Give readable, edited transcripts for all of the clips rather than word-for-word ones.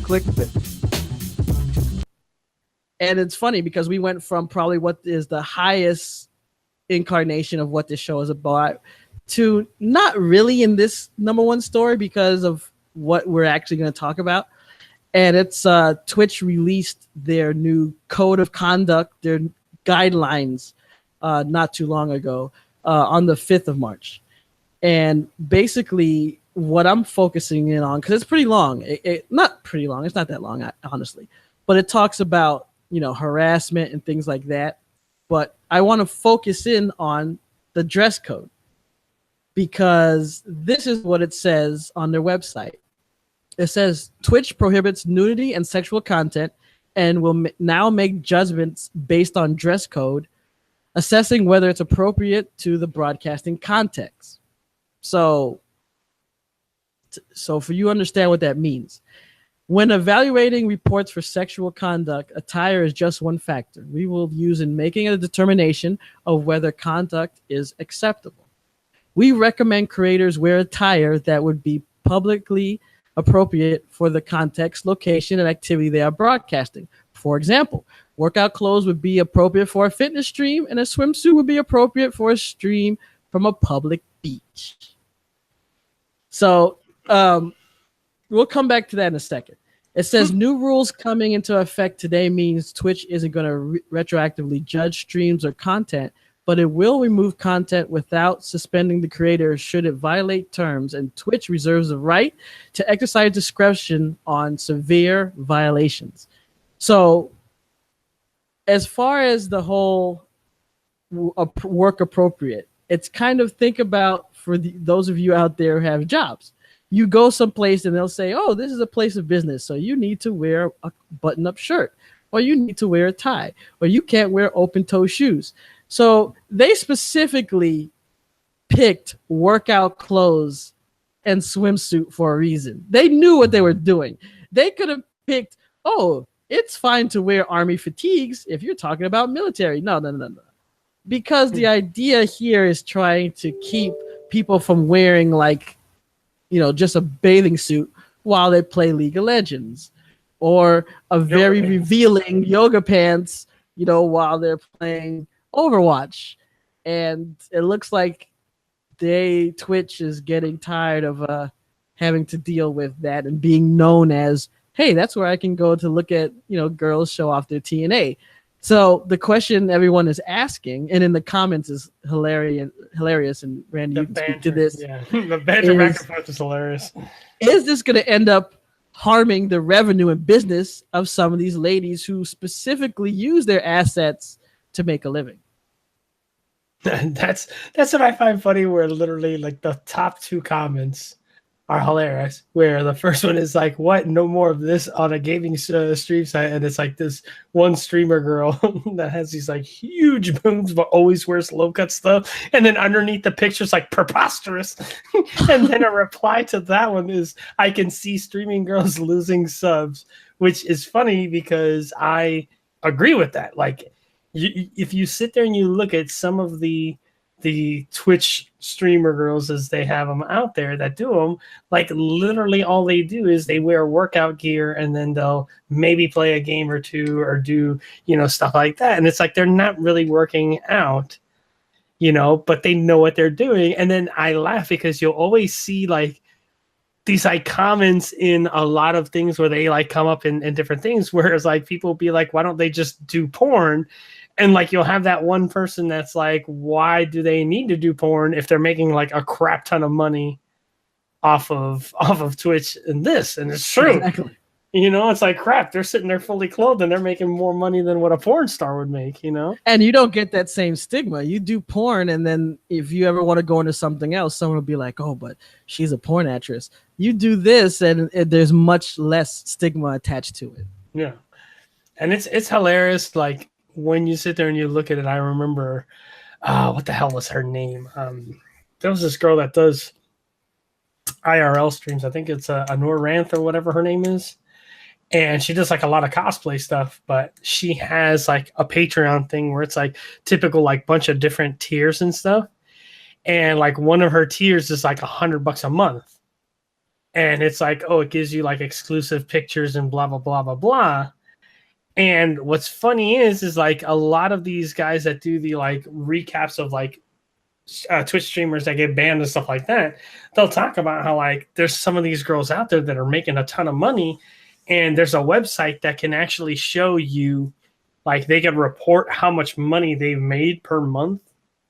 Clickbait. And it's funny because we went from probably what is the highest incarnation of what this show is about to not really in this number one story because of what we're actually going to talk about. And it's Twitch released their new code of conduct, their guidelines not too long ago on the 5th of March. And basically what I'm focusing in on, because it's pretty long, not pretty long, it's not that long, honestly, but it talks about, harassment and things like that. But I want to focus in on the dress code because this is what it says on their website. It says Twitch prohibits nudity and sexual content and will now make judgments based on dress code, assessing whether it's appropriate to the broadcasting context. So for you understand what that means. When evaluating reports for sexual conduct, attire is just one factor we will use in making a determination of whether conduct is acceptable. We recommend creators wear attire that would be publicly appropriate for the context, location, and activity they are broadcasting. For example, workout clothes would be appropriate for a fitness stream, and a swimsuit would be appropriate for a stream from a public beach. So we'll come back to that in a second. It says new rules coming into effect today means Twitch isn't going to retroactively judge streams or content, but it will remove content without suspending the creator should it violate terms, and Twitch reserves the right to exercise discretion on severe violations. So as far as the whole work appropriate, it's kind of think about for those of you out there who have jobs. You go someplace and they'll say, oh, this is a place of business, so you need to wear a button-up shirt, or you need to wear a tie, or you can't wear open-toe shoes. So they specifically picked workout clothes and swimsuit for a reason. They knew what they were doing. They could have picked, oh, it's fine to wear army fatigues if you're talking about military. No. Because the idea here is trying to keep people from wearing just a bathing suit while they play League of Legends, or a very revealing yoga pants, while they're playing Overwatch. And it looks like Twitch is getting tired of having to deal with that and being known as, hey, that's where I can go to look at, girls show off their TNA. So the question everyone is asking, and in the comments is hilarious, and Randy, you can speak to this. Yeah, the banter back and forth is hilarious. Is this going to end up harming the revenue and business of some of these ladies who specifically use their assets to make a living? That's what I find funny, where literally the top two comments are hilarious, where the first one is like, what, no more of this on a gaming stream site, and it's like this one streamer girl that has these huge boobs but always wears low cut stuff, and then underneath the picture's preposterous. And then a reply to that one is, I can see streaming girls losing subs, which is funny because I agree with that. If you sit there and you look at some of the Twitch streamer girls as they have them out there that do them, literally all they do is they wear workout gear, and then they'll maybe play a game or two or do, stuff like that. And it's they're not really working out, but they know what they're doing. And then I laugh because you'll always see these comments in a lot of things where they come up in different things, whereas people be like, why don't they just do porn? And you'll have that one person that's like, why do they need to do porn if they're making a crap ton of money off of Twitch and this? And it's true. Exactly. It's crap. They're sitting there fully clothed and they're making more money than what a porn star would make, And you don't get that same stigma. You do porn, and then if you ever want to go into something else, someone will be like, oh, but she's a porn actress. You do this, and there's much less stigma attached to it. Yeah. And it's hilarious. When you sit there and you look at it, I remember, what the hell was her name? There was this girl that does IRL streams. I think it's Anor Ranth or whatever her name is. And she does a lot of cosplay stuff, but she has a Patreon thing where it's typical bunch of different tiers and stuff. And one of her tiers is $100 a month. and it's like, oh, it gives you like exclusive pictures and blah blah blah blah blah. And what's funny is like a lot of these guys that do the like recaps of like Twitch streamers that get banned and stuff like that, they'll talk about how like there's some of these girls out there that are making a ton of money, and there's a website that can actually show you, like they can report how much money they've made per month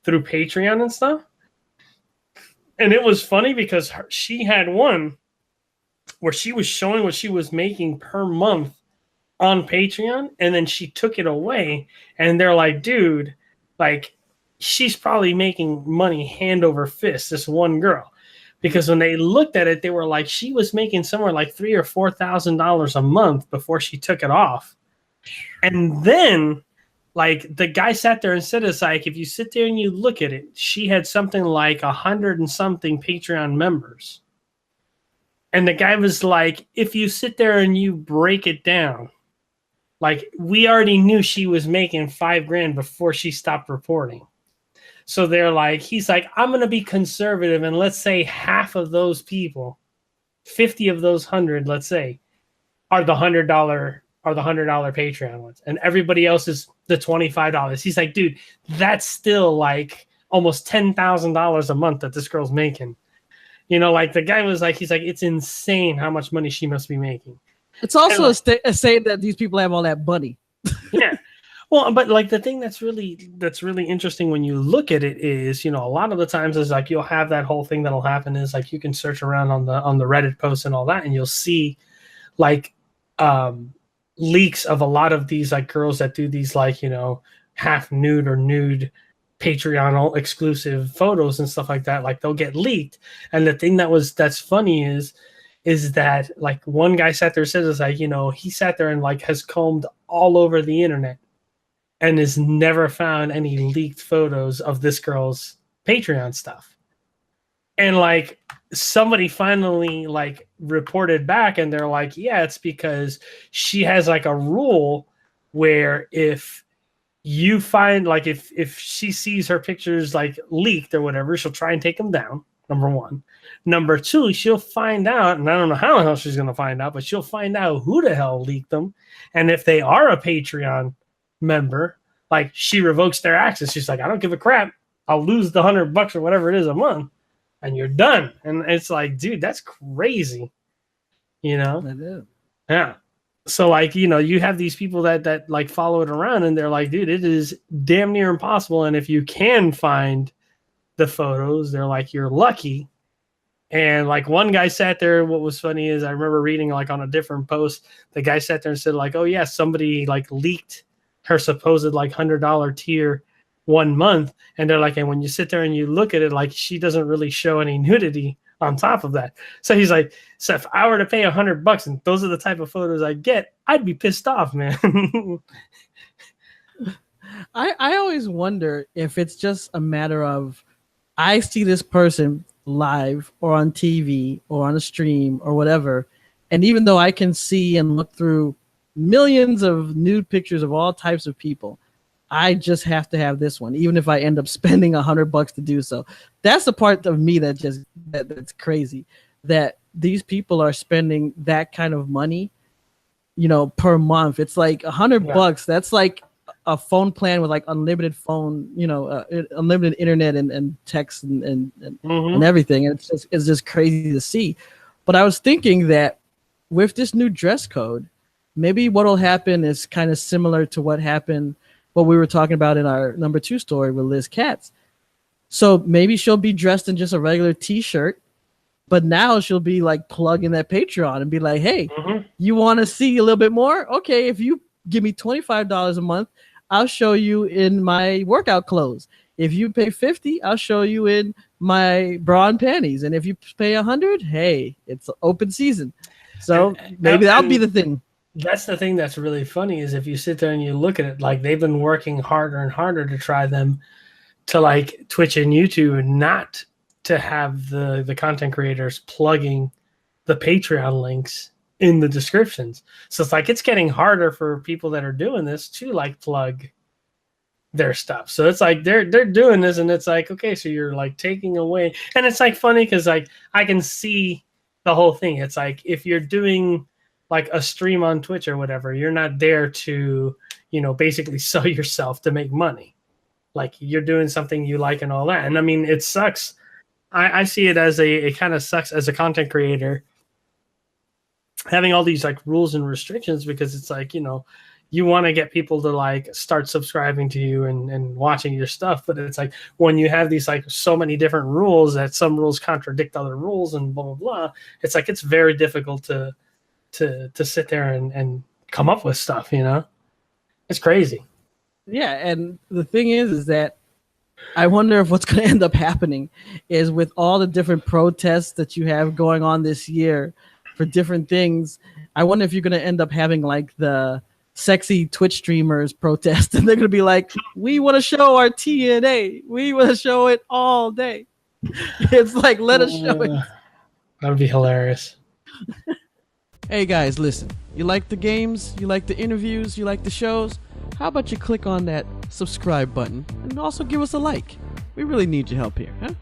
through Patreon and stuff. And it was funny because she had one where she was showing what she was making per month on Patreon, and then she took it away, and they're like, dude, like she's probably making money hand over fist, this one girl. Because when they looked at it, they were like, she was making somewhere like $3,000 or $4,000 a month before she took it off. And then like the guy sat there and said, it's like, if you sit there and you look at it, she had something like 100 and something Patreon members. And the guy was like, if you sit there and you break it down, like we already knew she was making $5,000 before she stopped reporting. So they're like, he's like, I'm going to be conservative. And let's say half of those people, 50 of those 100, let's say, are the $100 Patreon ones. And everybody else is the $25. He's like, dude, that's still like almost $10,000 a month that this girl's making. You know, like the guy was like, he's like, it's insane how much money she must be making. It's also a saying that these people have all that money. Yeah. Well, but like the thing that's really interesting when you look at it is, you know, a lot of the times is like you'll have that whole thing that'll happen is like you can search around on the Reddit posts and all that, and you'll see like leaks of a lot of these like girls that do these like, you know, half nude or nude Patreon exclusive photos and stuff like that. Like they'll get leaked, and the thing that's funny is that like one guy sat there and said, it's like, you know, he sat there and like has combed all over the internet and has never found any leaked photos of this girl's Patreon stuff. And like somebody finally like reported back, and they're like, yeah, it's because she has like a rule where if you find like if she sees her pictures like leaked or whatever, she'll try and take them down. Number one. Number two, she'll find out, and I don't know how the hell she's going to find out, but she'll find out who the hell leaked them. And if they are a Patreon member, like she revokes their access. She's like, I don't give a crap. I'll lose the $100 or whatever it is a month, and you're done. And it's like, dude, that's crazy. You know? I do. Yeah. So like, you know, you have these people that like follow it around, and they're like, dude, it is damn near impossible. And if you can find the photos, they're like, you're lucky. And like one guy sat there, what was funny is I remember reading like on a different post, the guy sat there and said like, oh yeah, somebody like leaked her supposed like $100 tier 1 month. And they're like, and when you sit there and you look at it, like she doesn't really show any nudity on top of that. So he's like, so if I were to pay $100 and those are the type of photos I get, I'd be pissed off, man. I always wonder if it's just a matter of I see this person live or on TV or on a stream or whatever, and even though I can see and look through millions of nude pictures of all types of people, I just have to have this one, even if I end up spending $100 to do so. That's the part of me that's crazy, that these people are spending that kind of money, you know, per month. It's like $100. That's like a phone plan with like unlimited phone, you know, unlimited internet and text and everything. And it's just crazy to see. But I was thinking that with this new dress code, maybe what'll happen is kind of similar to what we were talking about in our number 2 story with Liz Katz. So maybe she'll be dressed in just a regular t-shirt, but now she'll be like plugging that Patreon and be like, hey, you want to see a little bit more? Okay, if you give me $25 a month, I'll show you in my workout clothes. If you pay $50, I'll show you in my bra and panties. And if you pay $100, hey, it's open season. So maybe that'll be the thing. That's the thing that's really funny is if you sit there and you look at it, like they've been working harder and harder to try them to like Twitch and YouTube, and not to have the content creators plugging the Patreon links in the descriptions. So it's like it's getting harder for people that are doing this to like plug their stuff. So it's like they're doing this, and it's like, okay, so you're like taking away, and it's like funny because like I can see the whole thing. It's like if you're doing like a stream on Twitch or whatever, you're not there to, you know, basically sell yourself to make money. Like you're doing something you like and all that. And I mean, it sucks. I see it as it kind of sucks as a content creator having all these like rules and restrictions, because it's like, you know, you want to get people to like start subscribing to you and watching your stuff. But it's like when you have these like so many different rules that some rules contradict other rules and blah, blah, blah. It's like, it's very difficult to sit there and come up with stuff, you know, it's crazy. Yeah. And the thing is that I wonder if what's going to end up happening is with all the different protests that you have going on this year for different things. I wonder if you're going to end up having like the sexy Twitch streamers protest, and they're going to be like, we want to show our TNA. We want to show it all day. It's like, let us show it. That would be hilarious. Hey guys, listen, you like the games? You like the interviews? You like the shows? How about you click on that subscribe button and also give us a like? We really need your help here, huh?